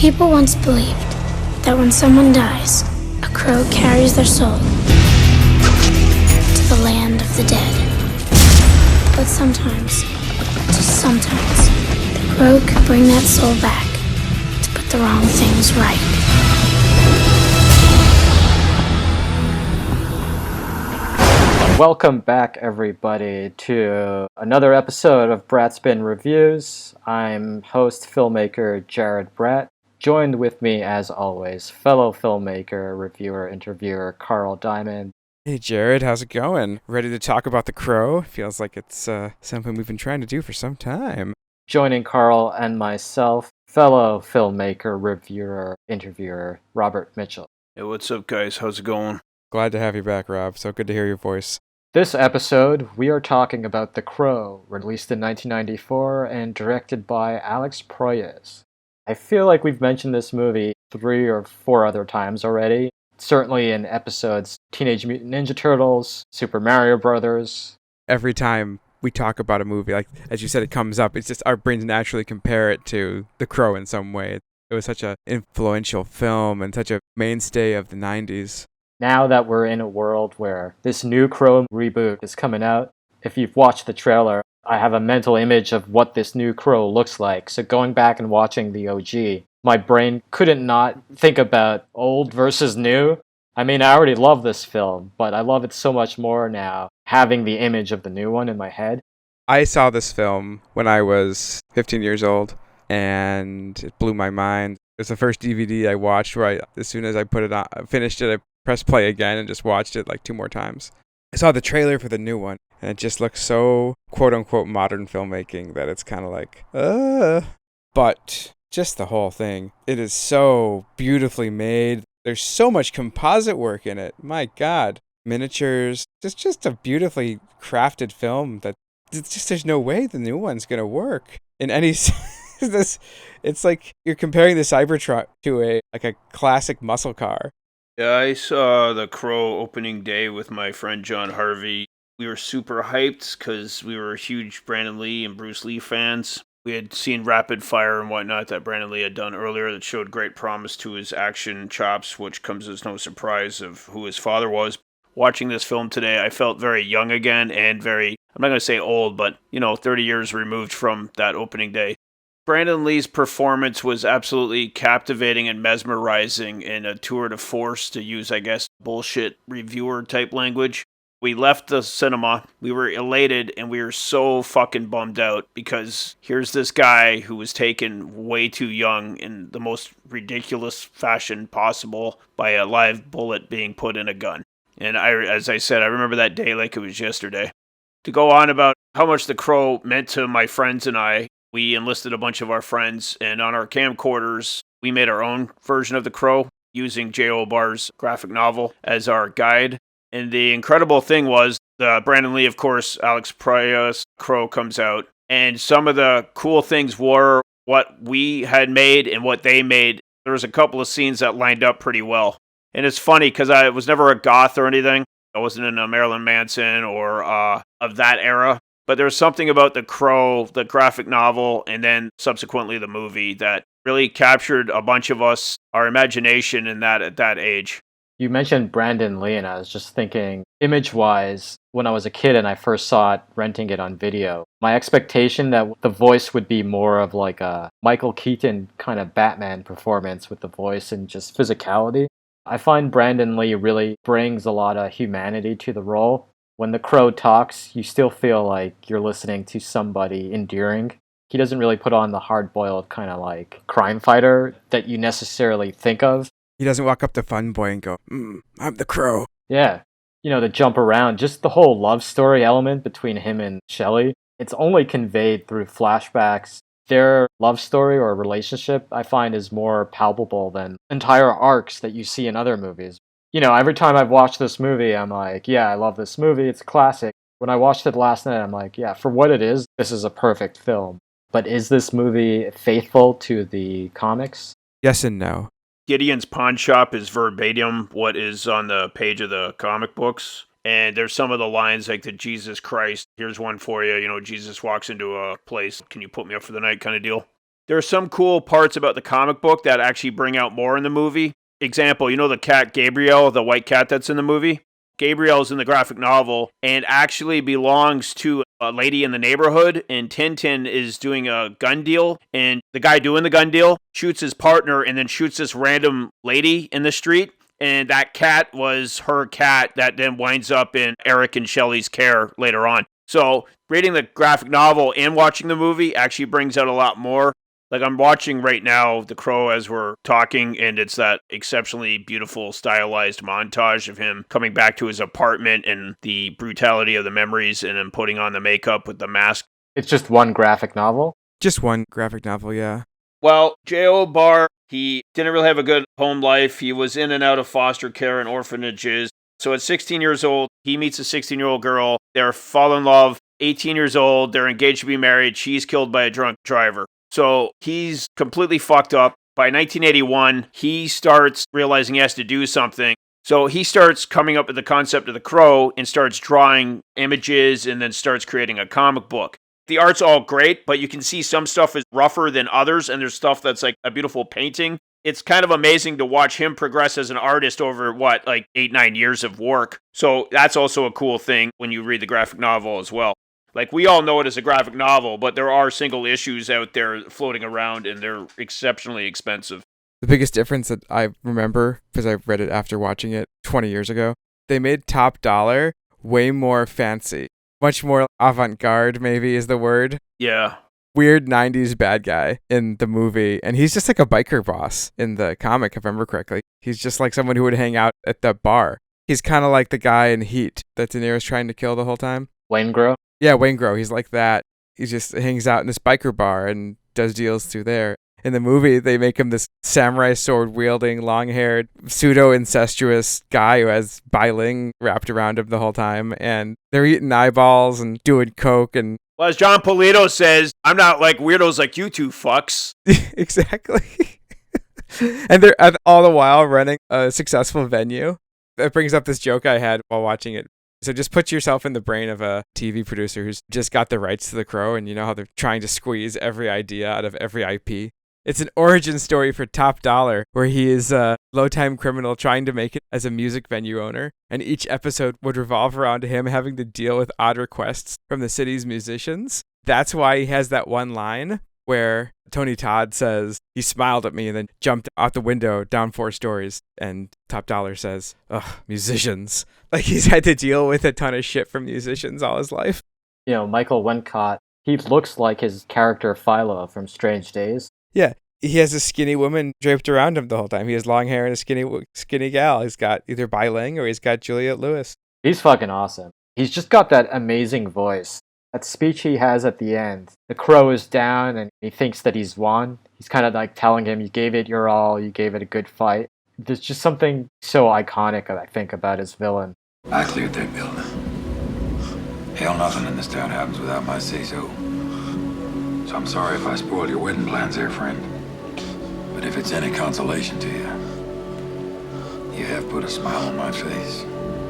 People once believed that when someone dies, a crow carries their soul to the land of the dead. But sometimes, just sometimes, the crow can bring that soul back to put the wrong things right. Welcome back, everybody, to another episode of bratts.bin Reviews. I'm host, filmmaker Jared Bratt. Joined with me, as always, fellow filmmaker, reviewer, interviewer Carl Diamond. Hey Jared, how's it going? Ready to talk about The Crow? Feels like it's something we've been trying to do for some time. Joining Carl and myself, fellow filmmaker, reviewer, interviewer Robert Mitchell. Hey, what's up, guys? How's it going? Glad to have you back, Rob. So good to hear your voice. This episode, we are talking about The Crow, released in 1994 and directed by Alex Proyas. I feel like we've mentioned this movie 3 or 4 other times already, certainly in episodes Teenage Mutant Ninja Turtles, Super Mario Brothers. Every time we talk about a movie, like as you said, it comes up, it's just our brains naturally compare it to The Crow in some way. It was such an influential film and such a mainstay of the 90s. Now that we're in a world where this new Crow reboot is coming out, if you've watched the trailer, I have a mental image of what this new Crow looks like. So going back and watching the OG, my brain couldn't not think about old versus new. I mean, I already love this film, but I love it so much more now, having the image of the new one in my head. I saw this film when I was 15 years old, and it blew my mind. It was the first DVD I watched where as soon as I put it on, finished it, I pressed play again and just watched it like 2 more times. I saw the trailer for the new one, and it just looks so quote-unquote modern filmmaking that it's kind of like, But just the whole thing, it is so beautifully made. There's so much composite work in it. My God. Miniatures. Just a beautifully crafted film that there's no way the new one's going to work in any sense. It's like you're comparing the Cybertruck to a classic muscle car. Yeah, I saw The Crow opening day with my friend John Harvey. We were super hyped because we were huge Brandon Lee and Bruce Lee fans. We had seen Rapid Fire and whatnot that Brandon Lee had done earlier that showed great promise to his action chops, which comes as no surprise of who his father was. Watching this film today, I felt very young again and very, I'm not going to say old, but, 30 years removed from that opening day. Brandon Lee's performance was absolutely captivating and mesmerizing in a tour de force, to use, I guess, bullshit reviewer type language. We left the cinema, we were elated, and we were so fucking bummed out because here's this guy who was taken way too young in the most ridiculous fashion possible by a live bullet being put in a gun. And as I said, I remember that day like it was yesterday. To go on about how much The Crow meant to my friends and I, we enlisted a bunch of our friends, and on our camcorders, we made our own version of The Crow using J.O. Barr's graphic novel as our guide. And the incredible thing was, Brandon Lee, of course, Alex Proyas, Crow comes out. And some of the cool things were what we had made and what they made. There was a couple of scenes that lined up pretty well. And it's funny because I was never a goth or anything. I wasn't in a Marilyn Manson or of that era. But there was something about The Crow, the graphic novel, and then subsequently the movie that really captured a bunch of us, our imagination at that age. You mentioned Brandon Lee, and I was just thinking, image-wise, when I was a kid and I first saw it, renting it on video, my expectation that the voice would be more of like a Michael Keaton kind of Batman performance with the voice and just physicality. I find Brandon Lee really brings a lot of humanity to the role. When the Crow talks, you still feel like you're listening to somebody endearing. He doesn't really put on the hard-boiled kind of like crime fighter that you necessarily think of. He doesn't walk up to Fun Boy and go, I'm the Crow. Yeah. The jump around, just the whole love story element between him and Shelley, it's only conveyed through flashbacks. Their love story or relationship, I find, is more palpable than entire arcs that you see in other movies. Every time I've watched this movie, I'm like, yeah, I love this movie. It's a classic. When I watched it last night, I'm like, yeah, for what it is, this is a perfect film. But is this movie faithful to the comics? Yes and no. Gideon's pawn shop is verbatim what is on the page of the comic books. And there's some of the lines like the Jesus Christ, here's one for you, Jesus walks into a place, can you put me up for the night kind of deal. There are some cool parts about the comic book that actually bring out more in the movie. Example, you know the cat Gabriel, the white cat that's in the movie? Gabriel is in the graphic novel and actually belongs to a lady in the neighborhood, and Tintin is doing a gun deal, and the guy doing the gun deal shoots his partner and then shoots this random lady in the street, and that cat was her cat that then winds up in Eric and Shelley's care later on. So reading the graphic novel and watching the movie actually brings out a lot more. Like I'm watching right now The Crow as we're talking, and it's that exceptionally beautiful stylized montage of him coming back to his apartment and the brutality of the memories and him putting on the makeup with the mask. It's just one graphic novel? Just one graphic novel, yeah. Well, J.O. Barr, he didn't really have a good home life. He was in and out of foster care and orphanages. So at 16 years old, he meets a 16-year-old girl. They fall in love. 18 years old, they're engaged to be married. She's killed by a drunk driver. So he's completely fucked up. By 1981, he starts realizing he has to do something. So he starts coming up with the concept of The Crow and starts drawing images and then starts creating a comic book. The art's all great, but you can see some stuff is rougher than others, and there's stuff that's like a beautiful painting. It's kind of amazing to watch him progress as an artist over, 8-9 years of work. So that's also a cool thing when you read the graphic novel as well. Like, we all know it as a graphic novel, but there are single issues out there floating around, and they're exceptionally expensive. The biggest difference that I remember, because I read it after watching it 20 years ago, they made Top Dollar way more fancy. Much more avant-garde, maybe, is the word. Yeah. Weird 90s bad guy in the movie, and he's just like a biker boss in the comic, if I remember correctly. He's just like someone who would hang out at the bar. He's kind of like the guy in Heat that De Niro's trying to kill the whole time. Waingro? Yeah, Waingro. He's like that. He just hangs out in this biker bar and does deals through there. In the movie, they make him this samurai sword-wielding, long-haired, pseudo-incestuous guy who has Bai-Ling wrapped around him the whole time. And they're eating eyeballs and doing coke. And Well, as John Polito says, I'm not like weirdos like you two fucks. Exactly. And they're all the while running a successful venue. That brings up this joke I had while watching it. So just put yourself in the brain of a TV producer who's just got the rights to The Crow, and you know how they're trying to squeeze every idea out of every IP. It's an origin story for Top Dollar, where he is a low-time criminal trying to make it as a music venue owner, and each episode would revolve around him having to deal with odd requests from the city's musicians. That's why he has that one line where Tony Todd says, he smiled at me and then jumped out the window down 4 stories. And Top Dollar says, ugh, musicians. Like he's had to deal with a ton of shit from musicians all his life. You know, Michael Wincott, he looks like his character Philo from Strange Days. Yeah, he has a skinny woman draped around him the whole time. He has long hair and a skinny gal. He's got either Bai-Ling or he's got Juliette Lewis. He's fucking awesome. He's just got that amazing voice. That speech he has at the end. The Crow is down and he thinks that he's won. He's kind of like telling him, you gave it your all, you gave it a good fight. There's just something so iconic, I think, about his villain. I cleared that building. Hell, nothing in this town happens without my say-so. So I'm sorry if I spoiled your wedding plans there, friend. But if it's any consolation to you, you have put a smile on my face.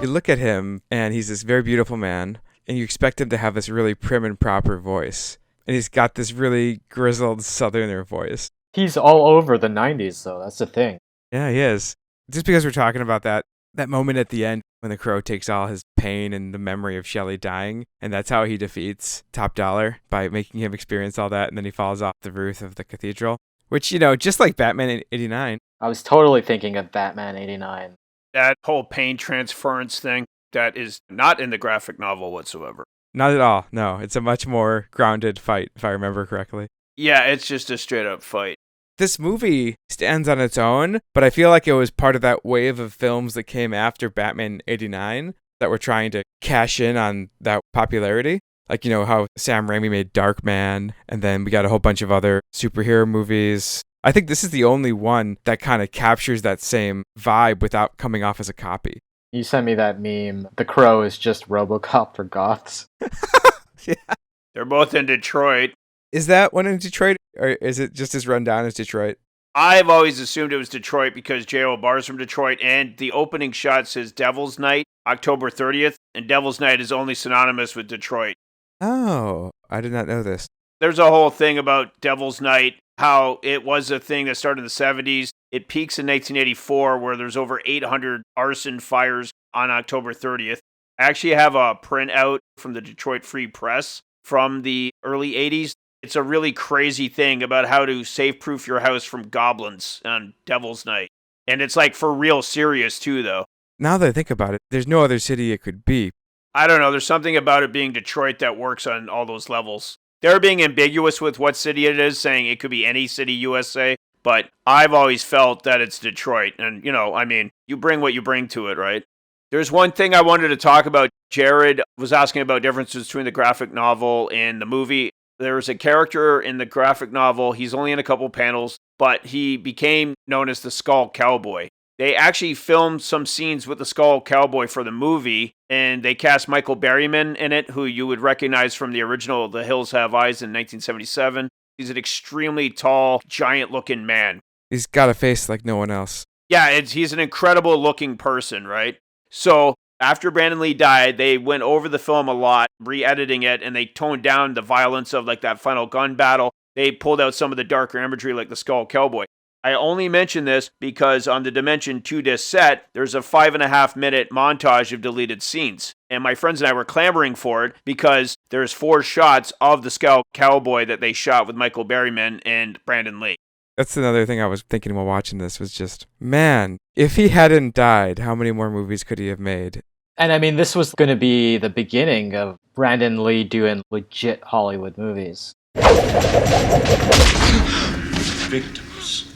You look at him, and he's this very beautiful man, and you expect him to have this really prim and proper voice. And he's got this really grizzled southerner voice. He's all over the 90s, though. That's the thing. Yeah, he is. Just because we're talking about that moment at the end when the Crow takes all his pain and the memory of Shelley dying, and that's how he defeats Top Dollar, by making him experience all that, and then he falls off the roof of the cathedral. Which, you know, just like Batman in 89. I was totally thinking of Batman 89. That whole pain transference thing, that is not in the graphic novel whatsoever. Not at all, no. It's a much more grounded fight, if I remember correctly. Yeah, it's just a straight-up fight. This movie stands on its own, but I feel like it was part of that wave of films that came after Batman 89 that were trying to cash in on that popularity. Like, you know, how Sam Raimi made Darkman, and then we got a whole bunch of other superhero movies. I think this is the only one that kind of captures that same vibe without coming off as a copy. You sent me that meme. The Crow is just RoboCop for goths. Yeah. They're both in Detroit. Is that one in Detroit, or is it just as run down as Detroit? I've always assumed it was Detroit because J.O. Barr's from Detroit, and the opening shot says Devil's Night, October 30th, and Devil's Night is only synonymous with Detroit. Oh, I did not know this. There's a whole thing about Devil's Night, how it was a thing that started in the 70s. It peaks in 1984, where there's over 800 arson fires on October 30th. I actually have a printout from the Detroit Free Press from the early 80s. It's a really crazy thing about how to safe-proof your house from goblins on Devil's Night. And it's like for real serious too, though. Now that I think about it, there's no other city it could be. I don't know. There's something about it being Detroit that works on all those levels. They're being ambiguous with what city it is, saying it could be any city USA. But I've always felt that it's Detroit. And, you bring what you bring to it, right? There's one thing I wanted to talk about. Jared was asking about differences between the graphic novel and the movie. There's a character in the graphic novel. He's only in a couple panels, but he became known as the Skull Cowboy. They actually filmed some scenes with the Skull Cowboy for the movie, and they cast Michael Berryman in it, who you would recognize from the original The Hills Have Eyes in 1977. He's an extremely tall, giant-looking man. He's got a face like no one else. Yeah, he's an incredible-looking person, right? So after Brandon Lee died, they went over the film a lot, re-editing it, and they toned down the violence of like that final gun battle. They pulled out some of the darker imagery like the Skull Cowboy. I only mention this because on the Dimension 2 disc set, there's a 5.5-minute montage of deleted scenes. And my friends and I were clamoring for it because there's 4 shots of the Skull Cowboy that they shot with Michael Berryman and Brandon Lee. That's another thing I was thinking while watching this was just, man, if he hadn't died, how many more movies could he have made? And I mean, this was going to be the beginning of Brandon Lee doing legit Hollywood movies. Victims,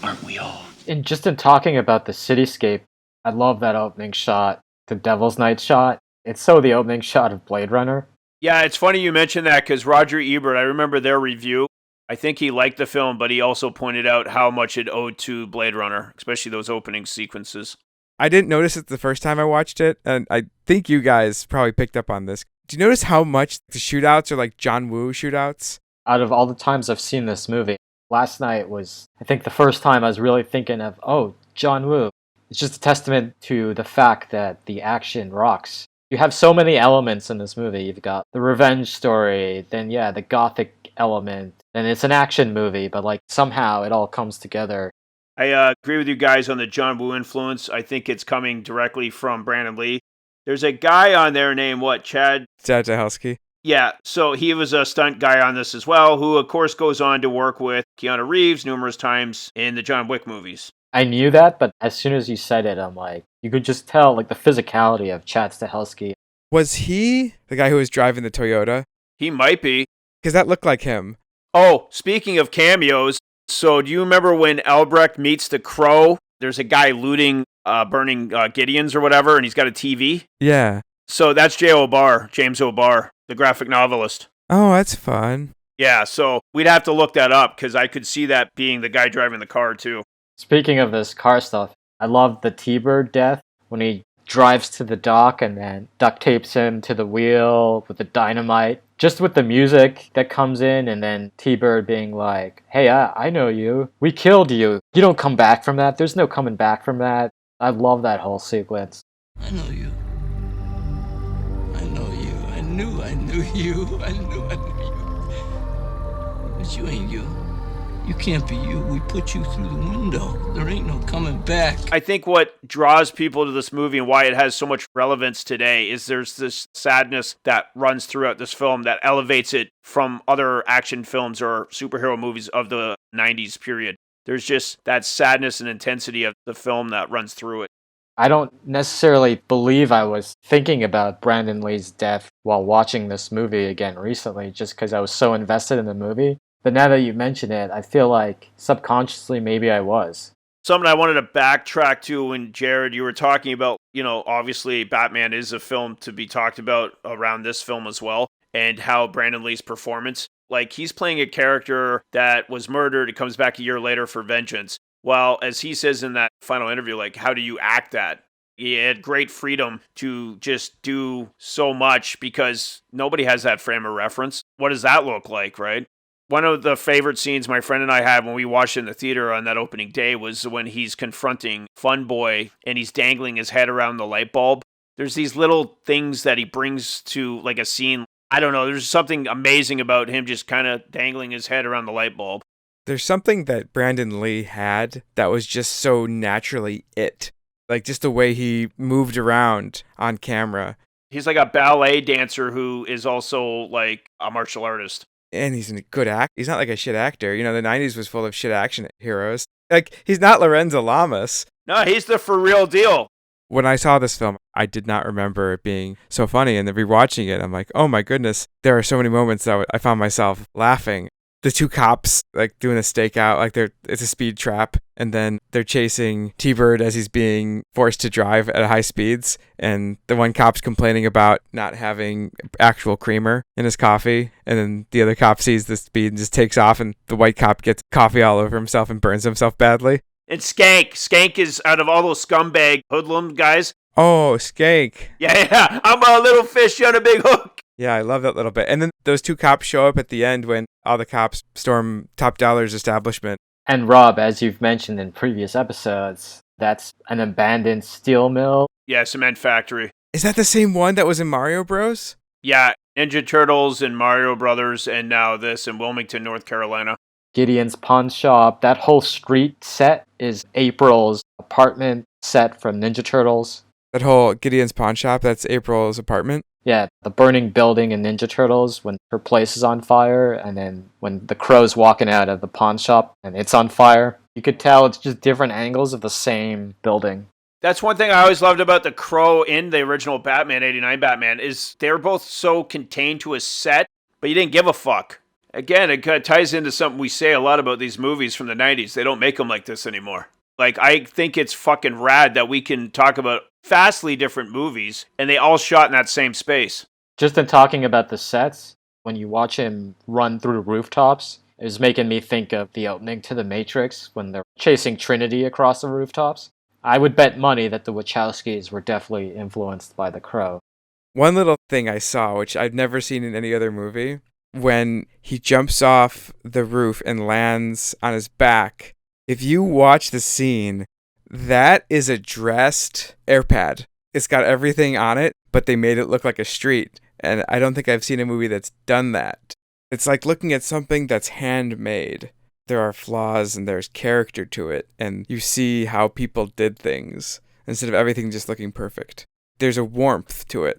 aren't we all? And just in talking about the cityscape, I love that opening shot, the Devil's Night shot. It's so the opening shot of Blade Runner. Yeah, it's funny you mentioned that because Roger Ebert, I remember their review. I think he liked the film, but he also pointed out how much it owed to Blade Runner, especially those opening sequences. I didn't notice it the first time I watched it, and I think you guys probably picked up on this. Do you notice how much the shootouts are like John Woo shootouts? Out of all the times I've seen this movie, last night was, I think, the first time I was really thinking of, oh, John Woo. It's just a testament to the fact that the action rocks. You have so many elements in this movie. You've got the revenge story, then, the gothic element, and it's an action movie, but like somehow it all comes together. I agree with you guys on the John Woo influence. I think it's coming directly from Brandon Lee. There's a guy on there named, Chad Stahelski. Yeah, so he was a stunt guy on this as well, who of course goes on to work with Keanu Reeves numerous times in the John Wick movies. I knew that, but as soon as you said it, I'm like, you could just tell like the physicality of Chad Stahelski. Was he the guy who was driving the Toyota? He might be. Because that looked like him. Oh, speaking of cameos, so do you remember when Albrecht meets the Crow? There's a guy looting, burning Gideons or whatever, and he's got a TV? Yeah. So that's James O'Barr, the graphic novelist. Oh, that's fun. Yeah, so we'd have to look that up, because I could see that being the guy driving the car, too. Speaking of this car stuff, I love the T-Bird death when he drives to the dock and then duct tapes him to the wheel with the dynamite. Just with the music that comes in and then T-Bird being like, hey, I know you. We killed you. You don't come back from that. There's no coming back from that. I love that whole sequence. I know you. I know you. I knew you. I knew you. But you ain't you. You can't be you. We put you through the window. There ain't no coming back. I think what draws people to this movie and why it has so much relevance today is there's this sadness that runs throughout this film that elevates it from other action films or superhero movies of the 90s period. There's just that sadness and intensity of the film that runs through it. I don't necessarily believe I was thinking about Brandon Lee's death while watching this movie again recently, just because I was so invested in the movie. But now that you mention it, I feel like subconsciously maybe I was. Something I wanted to backtrack to when, Jared, you were talking about, obviously Batman is a film to be talked about around this film as well, and how Brandon Lee's performance, like he's playing a character that was murdered, it comes back a year later for vengeance. Well, as he says in that final interview, like, how do you act that? He had great freedom to just do so much because nobody has that frame of reference. What does that look like, right? One of the favorite scenes my friend and I had when we watched in the theater on that opening day was when he's confronting Fun Boy and he's dangling his head around the light bulb. There's these little things that he brings to like a scene I don't know. There's something amazing about him just kind of dangling his head around the light bulb. There's something that Brandon Lee had that was just so naturally it. Like just the way he moved around on camera. He's like a ballet dancer who is also like a martial artist. And he's a good actor. He's not like a shit actor. You know, the 90s was full of shit action heroes. Like, he's not Lorenzo Lamas. No, he's the for real deal. When I saw this film, I did not remember it being so funny. And then rewatching it, I'm like, oh my goodness, there are so many moments that I found myself laughing. The two cops, like, doing a stakeout, like, it's a speed trap. And then they're chasing T-Bird as he's being forced to drive at high speeds. And the one cop's complaining about not having actual creamer in his coffee. And then the other cop sees the speed and just takes off. And the white cop gets coffee all over himself and burns himself badly. And Skank. Skank is out of all those scumbag hoodlum guys. Oh, Skank. Yeah. I'm a little fish on a big hook. Yeah, I love that little bit. And then those two cops show up at the end when all the cops storm Top Dollar's establishment. And Rob, as you've mentioned in previous episodes, that's an abandoned steel mill. Yeah, cement factory. Is that the same one that was in Mario Bros? Yeah, Ninja Turtles and Mario Brothers, and now this in Wilmington, North Carolina. Gideon's pawn shop. That whole street set is April's apartment set from Ninja Turtles. That whole Gideon's pawn shop, that's April's apartment? Yeah, the burning building in Ninja Turtles when her place is on fire, and then when the crow's walking out of the pawn shop and it's on fire. You could tell it's just different angles of the same building. That's one thing I always loved about the Crow in the original Batman, 89 Batman, is they're both so contained to a set, but you didn't give a fuck. Again, it kind of ties into something we say a lot about these movies from the 90s. They don't make them like this anymore. Like, I think it's fucking rad that we can talk about vastly different movies, and they all shot in that same space. Just in talking about the sets, when you watch him run through rooftops, it was making me think of the opening to The Matrix when they're chasing Trinity across the rooftops. I would bet money that the Wachowskis were definitely influenced by The Crow. One little thing I saw, which I've never seen in any other movie, when he jumps off the roof and lands on his back, if you watch the scene, that is a dressed airpad. It's got everything on it, but they made it look like a street. And I don't think I've seen a movie that's done that. It's like looking at something that's handmade. There are flaws and there's character to it, and you see how people did things instead of everything just looking perfect. There's a warmth to it.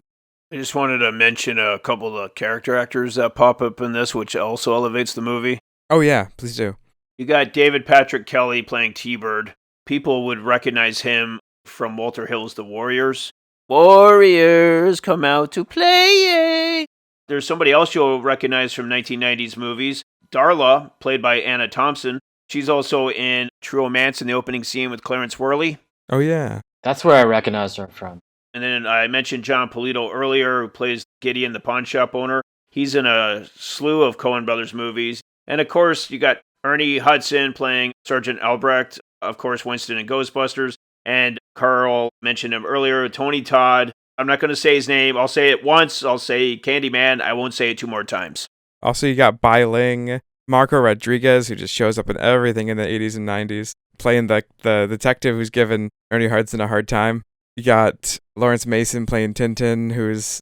I just wanted to mention a couple of the character actors that pop up in this, which also elevates the movie. Oh yeah, please do. You got David Patrick Kelly playing T-Bird. People would recognize him from Walter Hill's The Warriors. Warriors come out to play. There's somebody else you'll recognize from 1990s movies. Darla, played by Anna Thompson. She's also in True Romance in the opening scene with Clarence Worley. Oh yeah. That's where I recognized her from. And then I mentioned John Polito earlier, who plays Gideon, the pawn shop owner. He's in a slew of Coen Brothers movies. And of course, you got Ernie Hudson playing Sergeant Albrecht. Of course, Winston in Ghostbusters. And Carl mentioned him earlier, Tony Todd. I'm not going to say his name. I'll say it once. I'll say Candyman. I won't say it 2 more times. Also, you got Bai Ling, Marco Rodriguez, who just shows up in everything in the 80s and 90s, playing the detective who's giving Ernie Hudson a hard time. You got Lawrence Mason playing Tintin, who's...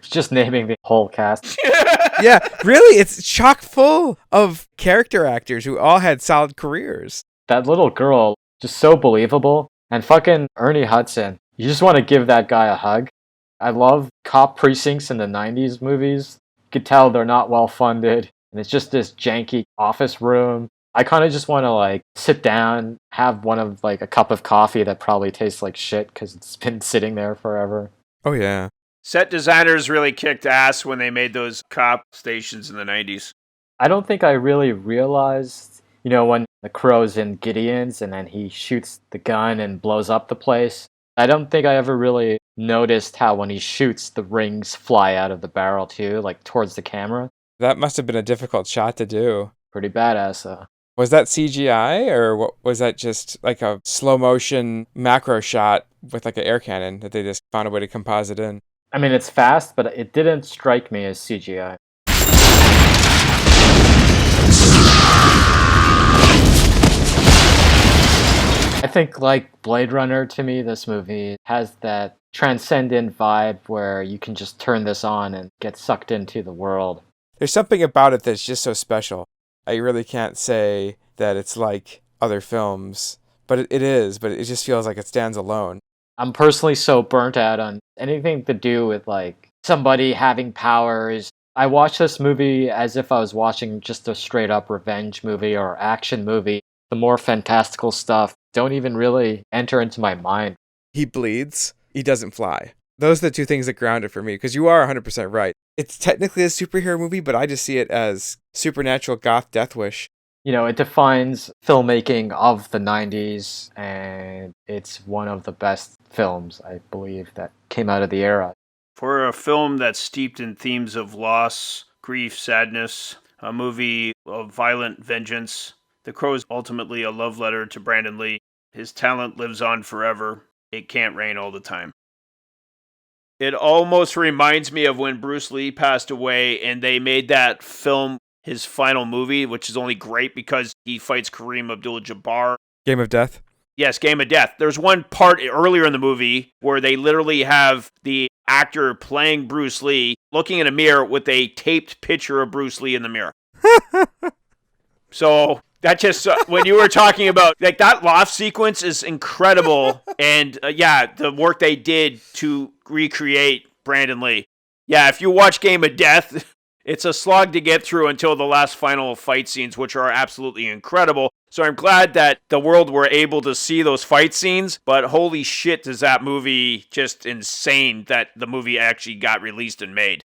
just naming the whole cast. Yeah, really, it's chock full of character actors who all had solid careers. That little girl, just so believable. And fucking Ernie Hudson. You just want to give that guy a hug. I love cop precincts in the 90s movies. You could tell they're not well funded. And it's just this janky office room. I kind of just want to like sit down, have one of like a cup of coffee that probably tastes like shit because it's been sitting there forever. Oh yeah. Set designers really kicked ass when they made those cop stations in the 90s. I don't think I really realized, when the Crow's in Gideon's and then he shoots the gun and blows up the place. I don't think I ever really noticed how when he shoots, the rings fly out of the barrel too, like towards the camera. That must have been a difficult shot to do. Pretty badass, though. Was that CGI, or what, was that just like a slow motion macro shot with like an air cannon that they just found a way to composite in? I mean, it's fast, but it didn't strike me as CGI. I think, like Blade Runner, to me, this movie has that transcendent vibe where you can just turn this on and get sucked into the world. There's something about it that's just so special. I really can't say that it's like other films, but it is, but it just feels like it stands alone. I'm personally so burnt out on anything to do with like somebody having powers. I watched this movie as if I was watching just a straight up revenge movie or action movie. The more fantastical stuff don't even really enter into my mind. He bleeds, he doesn't fly. Those are the two things that ground it for me, because you are 100% right. It's technically a superhero movie, but I just see it as supernatural goth death wish. You know, it defines filmmaking of the 90s, and it's one of the best films, I believe, that came out of the era. For a film that's steeped in themes of loss, grief, sadness, a movie of violent vengeance, The Crow is ultimately a love letter to Brandon Lee. His talent lives on forever. It can't rain all the time. It almost reminds me of when Bruce Lee passed away and they made that film his final movie, which is only great because he fights Kareem Abdul-Jabbar. Game of Death? Yes, Game of Death. There's one part earlier in the movie where they literally have the actor playing Bruce Lee looking in a mirror with a taped picture of Bruce Lee in the mirror. So that just, when you were talking about, like, that loft sequence is incredible. And yeah, the work they did to recreate Brandon Lee. Yeah, if you watch Game of Death, it's a slog to get through until the last final fight scenes, which are absolutely incredible. So I'm glad that the world were able to see those fight scenes, but holy shit, is that movie just insane that the movie actually got released and made.